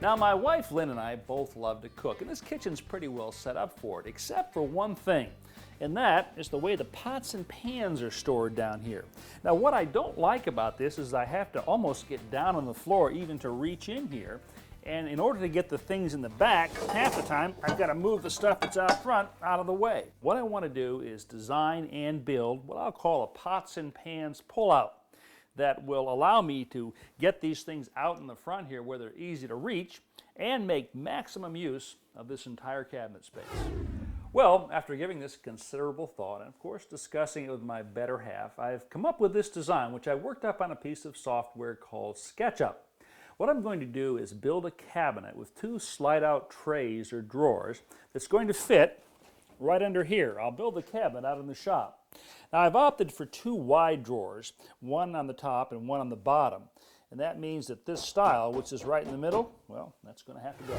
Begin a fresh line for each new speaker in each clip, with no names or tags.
Now, my wife Lynn and I both love to cook, and this kitchen's pretty well set up for it, except for one thing, and that is the way the pots and pans are stored down here. Now, what I don't like about this is I have to almost get down on the floor even to reach in here, and in order to get the things in the back, half the time I've got to move the stuff that's out front out of the way. What I want to do is design and build what I'll call a pots and pans pullout that will allow me to get these things out in the front here where they're easy to reach and make maximum use of this entire cabinet space. Well, after giving this considerable thought and of course discussing it with my better half, I've come up with this design which I worked up on a piece of software called SketchUp. What I'm going to do is build a cabinet with two slide-out trays or drawers that's going to fit right under here. I'll build the cabinet out in the shop. Now, I've opted for two wide drawers, one on the top and one on the bottom. And that means that this style, which is right in the middle, well, that's going to have to go.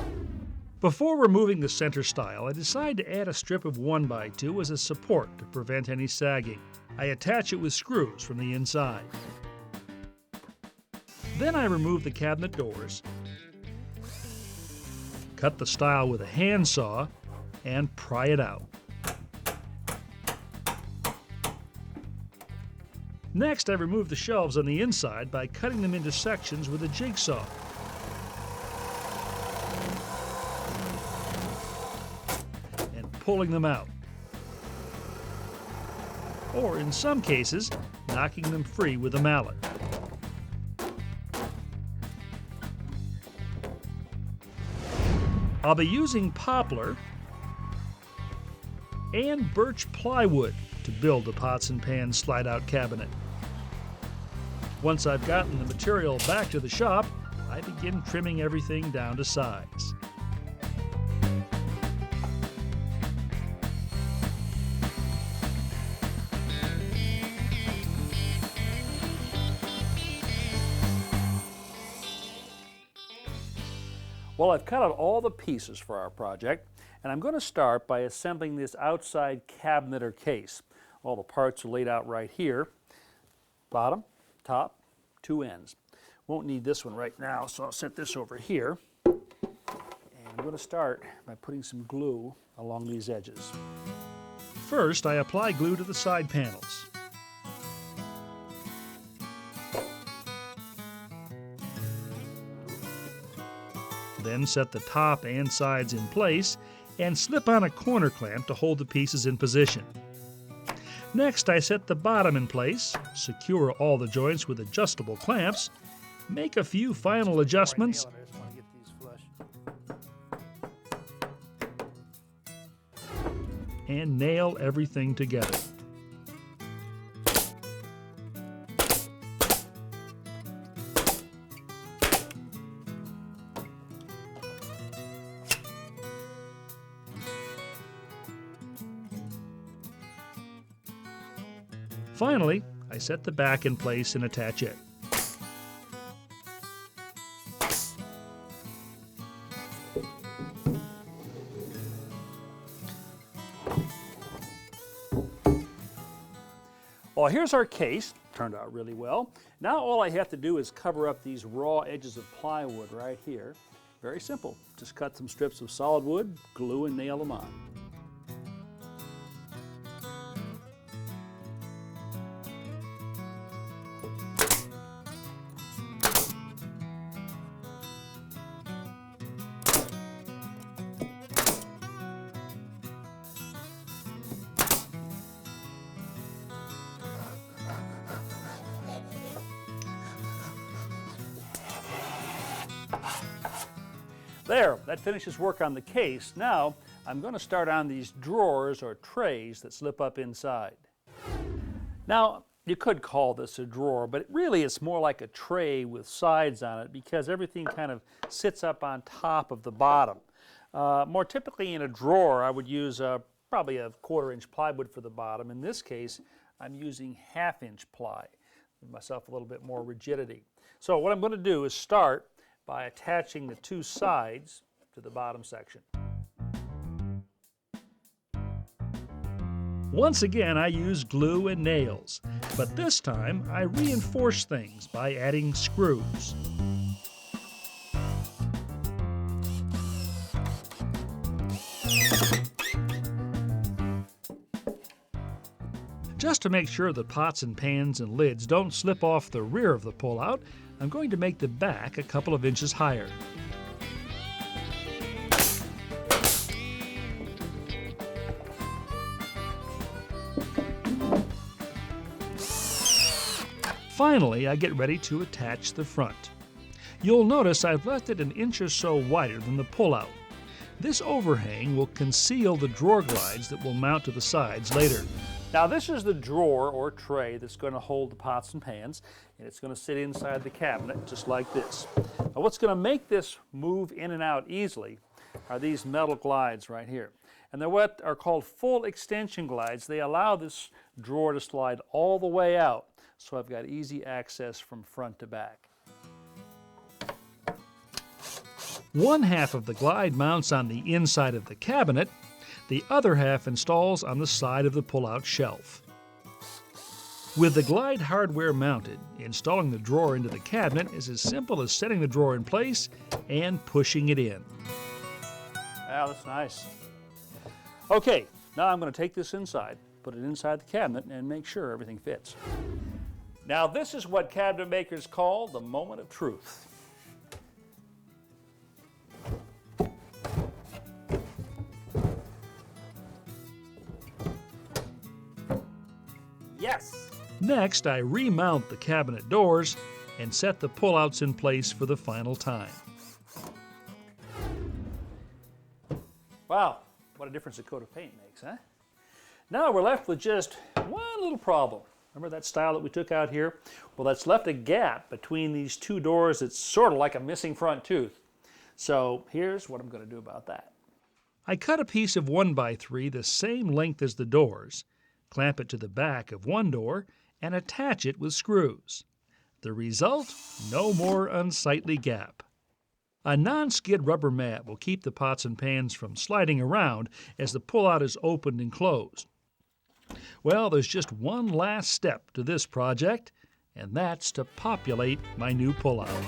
Before removing the center style, I decide to add a strip of 1x2 as a support to prevent any sagging. I attach it with screws from the inside. Then I remove the cabinet doors, cut the style with a handsaw, and pry it out. Next, I remove the shelves on the inside by cutting them into sections with a jigsaw. And pulling them out. Or in some cases, knocking them free with a mallet. I'll be using poplar and birch plywood to build the pots and pans slide-out cabinet. Once I've gotten the material back to the shop, I begin trimming everything down to size. Well, I've cut out all the pieces for our project, and I'm going to start by assembling this outside cabinet or case. All the parts are laid out right here. Bottom, top, two ends. Won't need this one right now, so I'll set this over here. And I'm going to start by putting some glue along these edges. First, I apply glue to the side panels. Then set the top and sides in place and slip on a corner clamp to hold the pieces in position. Next, I set the bottom in place, secure all the joints with adjustable clamps, make a few final adjustments, and nail everything together. Finally, I set the back in place and attach it. Well, here's our case. Turned out really well. Now all I have to do is cover up these raw edges of plywood right here. Very simple. Just cut some strips of solid wood, glue, and nail them on. There, that finishes work on the case. Now, I'm going to start on these drawers or trays that slip up inside. Now, you could call this a drawer, but really it's more like a tray with sides on it because everything kind of sits up on top of the bottom. More typically in a drawer, I would use probably a 1/4 inch plywood for the bottom. In this case, I'm using 1/2 inch ply. Give myself a little bit more rigidity. So what I'm going to do is start by attaching the two sides to the bottom section. Once again, I use glue and nails, but this time I reinforce things by adding screws. Just to make sure the pots and pans and lids don't slip off the rear of the pullout, I'm going to make the back a couple of inches higher. Finally, I get ready to attach the front. You'll notice I've left it an inch or so wider than the pullout. This overhang will conceal the drawer glides that will mount to the sides later. Now this is the drawer or tray that's going to hold the pots and pans, and it's going to sit inside the cabinet just like this. Now what's going to make this move in and out easily are these metal glides right here. And they're what are called full extension glides. They allow this drawer to slide all the way out, so I've got easy access from front to back. One half of the glide mounts on the inside of the cabinet. The other half installs on the side of the pull-out shelf. With the glide hardware mounted, installing the drawer into the cabinet is as simple as setting the drawer in place and pushing it in. Wow, that's nice. Okay, now I'm going to take this inside, put it inside the cabinet, and make sure everything fits. Now this is what cabinet makers call the moment of truth. Yes! Next, I remount the cabinet doors and set the pullouts in place for the final time. Wow, what a difference a coat of paint makes, huh? Now we're left with just one little problem. Remember that style that we took out here? Well, that's left a gap between these two doors. It's sort of like a missing front tooth. So here's what I'm going to do about that. I cut a piece of 1x3 the same length as the doors, clamp it to the back of one door, and attach it with screws. The result? No more unsightly gap. A non-skid rubber mat will keep the pots and pans from sliding around as the pullout is opened and closed. Well, there's just one last step to this project, and that's to populate my new pullout.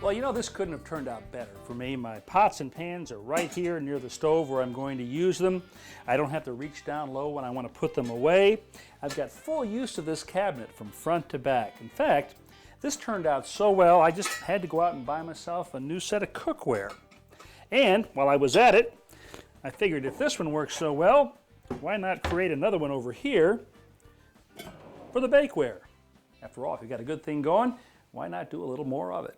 Well, you know, this couldn't have turned out better for me. My pots and pans are right here near the stove where I'm going to use them. I don't have to reach down low when I want to put them away. I've got full use of this cabinet from front to back. In fact, this turned out so well, I just had to go out and buy myself a new set of cookware. And while I was at it, I figured if this one works so well, why not create another one over here for the bakeware? After all, if you've got a good thing going, why not do a little more of it?